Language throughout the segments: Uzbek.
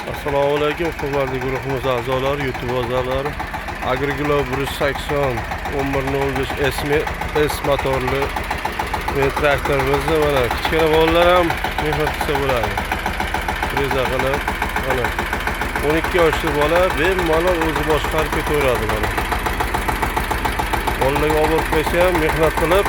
Assalomu alaykum, hurmatli guruhimiz a'zolari, YouTube a'zolari. AgriGlobe 180 1105 S motorli traktorimizni mana kichkina bolalar ham mehnat qilsa bo'ladi. Freza qilib, mana 12 yoshli bola bemalol o'zi boshqarib ketaveradi mana. Bolalarga olib qo'ysa ham mehnat qilib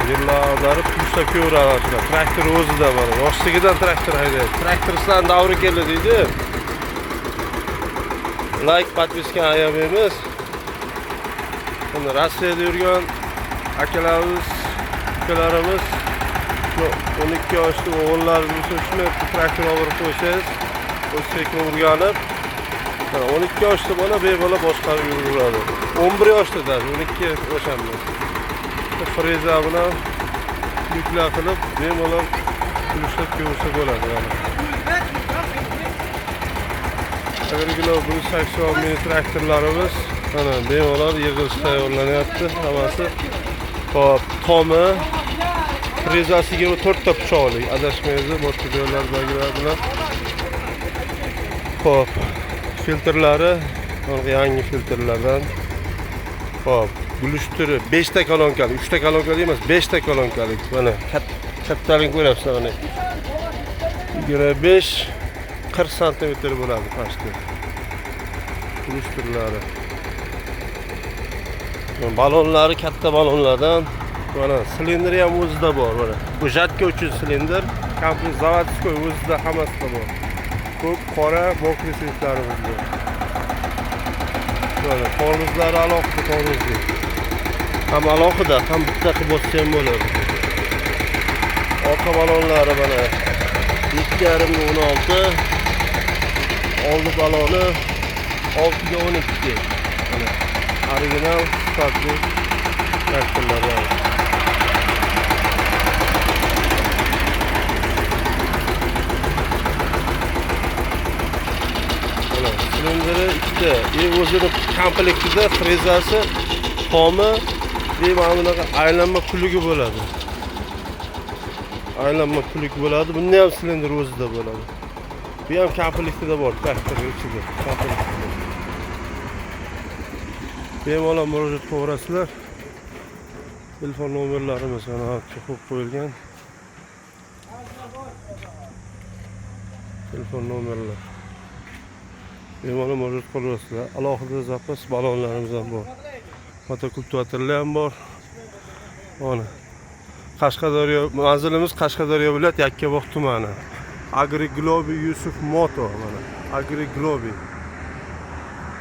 yillardir pulsa ko'radi. Traktor o'zida mana yoshligidan traktor haydaydi. Traktoristlar davri keldi deydi. Like, подписка ayamaymiz. Buni Rossiyada yurgan akalarimiz, ukalarimiz 12 yoshli o'g'illarimiz shuni traktor olib qo'ysangiz, o'z sekin o'rganib, 12 yoshli bola bemalol boshqarib yuraveradi. 11 yoshda, 12 o'shanmi. Freza bilan yuklar qilib bemalol pulishib ko'rsa bo'ladi mana. AgriGlobe 180 mini traktorlarimiz mana bemalol yig'ilish tayyorlanyapti. Hammasi hop, tomi frezasiga 4 ta pichoqli, adashmaydi, boshqa joylardagilar bilan. Hop, filtrlari yangi filtrlardan. Hop, gulustiri 5 ta kolonkali, 3 ta kolonkali emas, 5 ta kolonkali. Mana kattaligini ko'ryapsizlar mana. 25 40 cm bo'ladi pastda. Gulustirlari. Balonlari katta balonlardan. Mana silindri ham o'zida bor mana. Bu jatka uchun silindr, komplet zavodskoy o'zida hammasida bor. Ko'p qora mokri svetlarimiz bor. Mana tormozlari alohida tormozli. Ham alohida, ham bitta qilib bossa ham bo'ladi. Orqa balonlari mana 2,5 16. Oldi baloni 6 ga 12. Mana original sifatli traktorlar bor. Mana silindri ikkita, o'zini komplektida frezasi, tomi va mana aylanma pulugi bo'ladi. Aylanma puluk bo'ladi. Bunda ham silindr o'zida bo'ladi. Bu ham komplektida bor, traktor ichida. Bemalol murojaat qilaverasizlar. Telefon nomerlarimiz mana qo'yib qo'yilgan. Telefon nomerlar. Bemalol murojaat qilaverasizlar. Alohida zapas balonlarimiz ham bor. Motokultivatorlar ham bor. Mana Qashqadaryo, manzilimiz Qashqadaryo viloyat Yakkabog' tumani. AgriGlobe Yusuf Moto mana. AgriGlobe.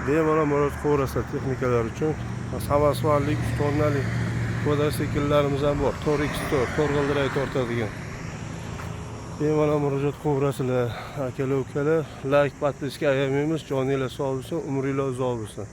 Bemalol murojaat qilaverasizlar texnikalar uchun. Havasvarlik, ustonalik, quadrikillarimiz ham bor. 4x4, 4 g'ildirak tortadigan. Bemalol murojaat qilaverasizlar. Akalar, ukalar, like, подписка ayamaymiz. Joningiz sog' bo'lsin, umringiz uzoq bo'lsin.